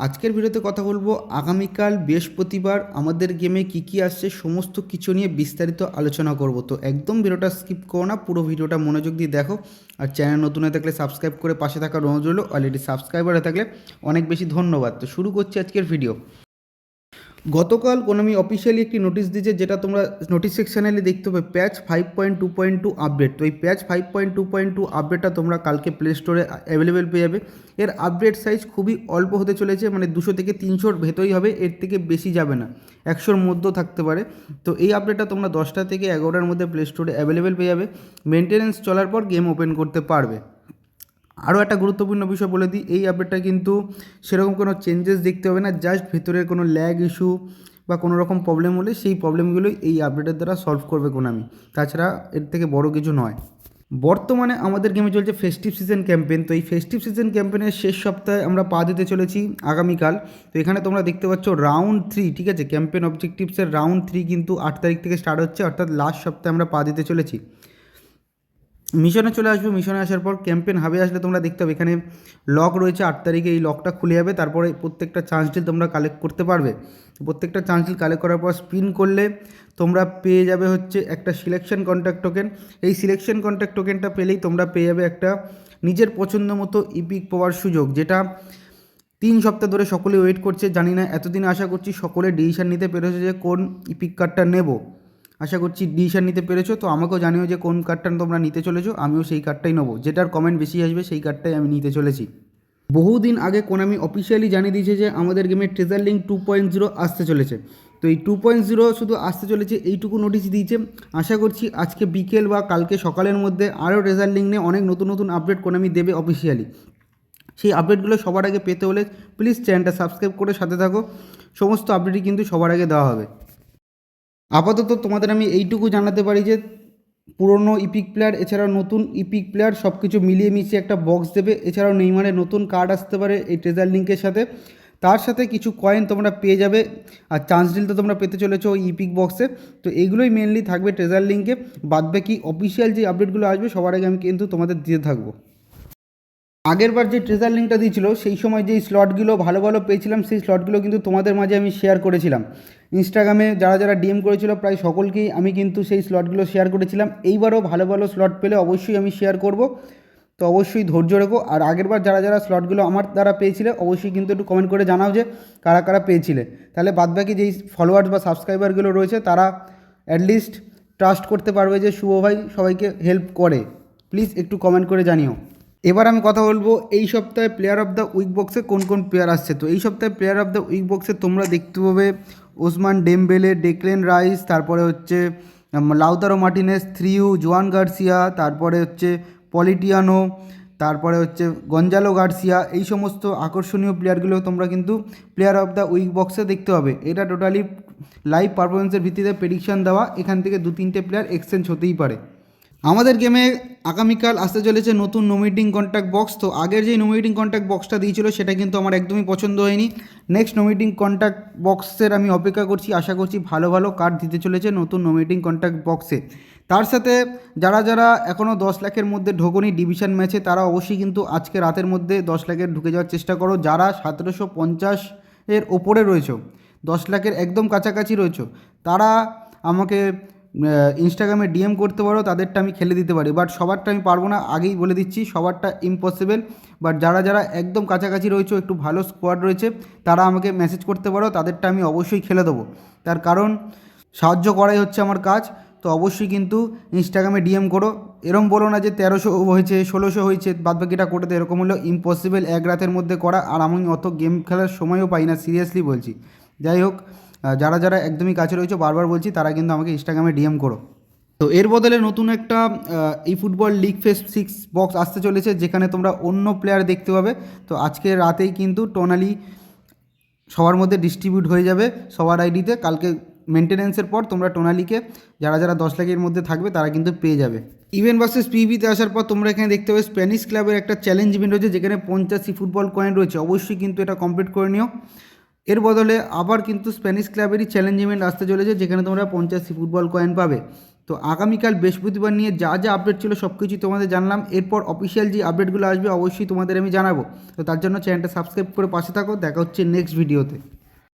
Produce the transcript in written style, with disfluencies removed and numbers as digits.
আজকের ভিডিওতে কথা বলবো আগামীকাল বৃহস্পতিবার আমাদের গেমে কী আসছে সমস্ত কিছু নিয়ে বিস্তারিত আলোচনা করব। তো একদম ভিডিওটা স্কিপ করো না, পুরো ভিডিওটা মনোযোগ দিয়ে দেখো। আর চ্যানেল নতুন হয়ে থাকলে সাবস্ক্রাইব করে পাশে থাকার অনুরোধ রইল। অলরেডি সাবস্ক্রাইবার হয়ে থাকলে অনেক বেশি ধন্যবাদ। তো শুরু করছি আজকের ভিডিও। গতকাল কোনামি অফিসিয়ালি একটি নোটিশ দিয়েছে, যেটা তোমরা নোটিশ সেকশানে দেখতে পাবে, প্যাচ 5.2.2 আপডেট। তো এই প্যাচ 5.2.2 আপডেটটা তোমরা কালকে প্লে স্টোরে অ্যাভেলেবেল পেয়ে যাবে। এর আপডেট সাইজ খুবই অল্প হতে চলেছে, মানে 200 থেকে 300-র ভেতরেই হবে, এর থেকে বেশি যাবে না, 100-র মধ্যেও থাকতে পারে। তো এই আপডেটটা তোমরা 10টা থেকে 11টার মধ্যে প্লে স্টোরে অ্যাভেলেবেল পেয়ে যাবে। মেনটেনেন্স চলার পর গেম ওপেন করতে পারবে। আরও একটা গুরুত্বপূর্ণ বিষয় বলে দিই, এই আপডেটটা কিন্তু সেরকম কোনো চেঞ্জেস দেখতে হবে না, জাস্ট ভেতরের কোনো ল্যাগ ইস্যু বা কোনো রকম প্রবলেম হলে সেই প্রবলেমগুলোই এই আপডেটের দ্বারা সলভ করবে কোনামি, তাছাড়া এর থেকে বড় কিছু নয়। বর্তমানে আমাদের গেমে চলছে ফেস্টিভ সিজন ক্যাম্পেন। তো এই ফেস্টিভ সিজন ক্যাম্পেনের শেষ সপ্তাহে আমরা পা দিতে চলেছি আগামীকাল। তো এখানে তোমরা দেখতে পাচ্ছ রাউন্ড 3, ঠিক আছে, ক্যাম্পেন অবজেক্টিভসের রাউন্ড 3 কিন্তু 8 তারিখ থেকে স্টার্ট হচ্ছে, অর্থাৎ লাস্ট সপ্তাহে আমরা পা দিতে চলেছি। মিশনে চলে আসবো। মিশনে আসার পর ক্যাম্পেন হাবে আসলে তোমরা দেখতে হবে এখানে লক রয়েছে 8 তারিখে, এই লকটা খুলে যাবে। তারপরে প্রত্যেকটা চান্স ডিল তোমরা কালেক্ট করতে পারবে। প্রত্যেকটা চান্স ডিল কালেক্ট করার পর স্পিন করলে তোমরা পেয়ে যাবে হচ্ছে একটা সিলেকশন কন্ট্যাক্ট টোকেন। এই সিলেকশন কন্ট্যাক্ট টোকেনটা পেলেই তোমরা পেয়ে যাবে একটা নিজের পছন্দ মতো ইপিক পাওয়ার সুযোগ, যেটা 3 সপ্তাহ ধরে সকলে ওয়েট করছে। জানি না, এতদিন আশা করছি সকলে ডিসিশন নিতে পেরেছে যে কোন ইপিক কার্ডটা নেব। আশা করছি ডিসিশন নিতে পেরেছো। তো আমাকেও জানিও যে কোন কার্ডটা তোমরা নিতে চলেছো, আমিও সেই কার্ডটাই নেবো, যেটার কমেন্ট বেশি আসবে সেই কার্ডটাই আমি নিতে চলেছি। বহুদিন আগে কোনামি অফিসিয়ালি জানিয়ে দিয়েছে যে আমাদের গেমে ট্রেজার লিঙ্ক 2.0 আসতে চলেছে। তো এই 2.0 শুধু আসতে চলেছে এইটুকু নোটিশ দিয়েছে। আশা করছি আজকে বিকেল বা কালকে সকালের মধ্যে আরও ট্রেজার লিঙ্ক নিয়ে অনেক নতুন নতুন আপডেট কোনামি দেবে অফিসিয়ালি। সেই আপডেটগুলো সবার আগে পেতে হলে প্লিজ চ্যানেলটা সাবস্ক্রাইব করে সাথে থাকো। সমস্ত আপডেটই কিন্তু সবার আগে দেওয়া হবে। আপাতত তোমাদের আমি এইটুকু জানাতে পারি যে পুরনো ইপিক প্লেয়ার এছাড়াও নতুন ইপিক প্লেয়ার সব কিছু মিলিয়ে মিশিয়ে একটা বক্স দেবে। এছাড়াও নেইমারের নতুন কার্ড আসতে পারে এই ট্রেজার লিঙ্কের সাথে, তার সাথে কিছু কয়েন তোমরা পেয়ে যাবে। আর চান্স ডিল তো তোমরা পেতে চলেছো ওই ইপিক বক্সে। তো এইগুলোই মেনলি থাকবে ট্রেজার লিঙ্কে। বাদবাকি অফিসিয়াল যে আপডেটগুলো আসবে সবার আগে আমি কিন্তু তোমাদের দিয়ে থাকবো। আগেরবার যে ট্রেজার লিঙ্কটা দিয়েছিল সেই সময় যেই স্লটগুলো ভালো ভালো পেয়েছিলাম, সেই স্লটগুলো কিন্তু তোমাদের মাঝে আমি শেয়ার করেছিলাম। ইনস্টাগ্রামে যারা যারা ডিএম করেছিল প্রায় সকলকেই আমি কিন্তু সেই স্লটগুলো শেয়ার করেছিলাম। এইবারও ভালো ভালো স্লট পেলে অবশ্যই আমি শেয়ার করব। তো অবশ্যই ধৈর্য রেখো। আর আগেরবার যারা যারা স্লটগুলো আমার দ্বারা পেয়েছিলে অবশ্যই কিন্তু একটু কমেন্ট করে জানাও যে কারা কারা পেয়েছিলে। তাহলে বাদবাকি যেই ফলোয়ার্স বা সাবস্ক্রাইবারগুলো রয়েছে তারা অ্যাটলিস্ট ট্রাস্ট করতে পারবে যে শুভ ভাই সবাইকে হেল্প করে। প্লিজ একটু কমেন্ট করে জানিও। এবার আমি কথা বলবো এই সপ্তাহে প্লেয়ার অফ দ্য উইক বক্সে কোন কোন প্লেয়ার আসছে। তো এই সপ্তাহে প্লেয়ার অফ দ্য উইক বক্সে তোমরা দেখতে পাবে ওসমান ডেমবেলে, ডেকলেন রাইস, তারপরে হচ্ছে লাউতারো মার্টিনেস, থ্রিউ, জোয়ান গার্সিয়া, তারপরে হচ্ছে পলিটিয়ানো, তারপরে হচ্ছে গঞ্জালো গার্সিয়া। এই সমস্ত আকর্ষণীয় প্লেয়ারগুলো তোমরা কিন্তু প্লেয়ার অফ দ্য উইক বক্সে দেখতে পাবে। এটা টোটালি লাইভ পারফরমেন্সের ভিত্তিতে প্রেডিকশন দেওয়া, এখান থেকে 2-3টে প্লেয়ার এক্সচেঞ্জ হতেই পারে। আমাদের গেমে আগামীকাল আসতে চলেছে নতুন নোমিনেটিং কন্ট্যাক্ট বক্স। তো আগের যে নোমিনেটিং কন্ট্যাক্ট বক্সটা দিয়েছিল সেটা কিন্তু আমার একদমই পছন্দ হয়নি। নেক্সট নোমিনেটিং কন্ট্যাক্ট বক্সের আমি অপেক্ষা করছি। আশা করছি ভালো ভালো কার্ড দিতে চলেছে নতুন নোমিনেটিং কন্ট্যাক্ট বক্সে। তার সাথে যারা যারা এখনও 10 লাখের মধ্যে ঢোকনি ডিভিশন ম্যাচে, তারা অবশ্যই কিন্তু আজকে রাতের মধ্যে 10 লাখের ঢুকে যাওয়ার চেষ্টা করো। যারা 1750-এর ওপরে রয়েছে, 10 লাখের একদম কাছাকাছি রয়েছে, তারা আমাকে ইনস্টাগ্রামে ডিএম করতে পারো, তাদেরটা আমি খেলে দিতে পারি। বাট সবারটা আমি পারবো না, আগেই বলে দিচ্ছি, সবারটা ইম্পসিবল। বাট যারা যারা একদম কাছাকাছি রয়েছে, একটু ভালো স্কোয়াড রয়েছে, তারা আমাকে মেসেজ করতে পারো, তাদেরটা আমি অবশ্যই খেলে দেবো। তার কারণ সাহায্য করাই হচ্ছে আমার কাজ। তো অবশ্যই কিন্তু ইনস্টাগ্রামে ডিএম করো। এরম বলো না যে 1300 হয়েছে, 1600 হয়েছে, বাদবাকিটা করে দেয়, এরকম হলো ইম্পসিবল এক রাতের মধ্যে করা। আর আমি অত গেম খেলার সময়ও পাই না, সিরিয়াসলি বলছি। যাই হোক, যারা যারা একদমই কাছে রয়েছে বারবার বলছি, তারা কিন্তু আমাকে ইনস্টাগ্রামে ডিএম করো। তো এর বদলে নতুন একটা এই ফুটবল লিগ ফেস্ট 6 বক্স আসতে চলেছে, যেখানে তোমরা অন্য প্লেয়ার দেখতে পাবে। তো আজকে রাতেই কিন্তু টোনালি সবার মধ্যে ডিস্ট্রিবিউট হয়ে যাবে সবার আইডিতে। কালকে মেনটেন্যান্সের পর তোমরা টোনালিকে যারা যারা 10 লাখের মধ্যে থাকবে তারা কিন্তু পেয়ে যাবে। ইভেন্ট ভার্সেস পিভিতে আসার পর তোমরা এখানে দেখতে পাবে স্প্যানিশ ক্লাবের একটা চ্যালেঞ্জ ইভেন্ট রয়েছে, যেখানে 50 ফুটবল কয়েন রয়েছে। অবশ্যই কিন্তু এটা কমপ্লিট করে নিও। এর বদলে আবার কিন্তু স্প্যানিশ ক্লাবেরই চ্যালেঞ্জ ইভেন্ট আসতে চলেছে, যেখানে তোমরা 50 ফুটবল কয়েন পাবে। তো আগামীকাল বৃহস্পতিবার নিয়ে যা যা আপডেট ছিল সব কিছুই তোমাদের জানলাম। এরপর অফিসিয়াল যে আপডেটগুলো আসবে অবশ্যই তোমাদের আমি জানাবো। তো তার জন্য চ্যানেলটা সাবস্ক্রাইব করে পাশে থাকো। দেখা হচ্ছে নেক্সট ভিডিওতে।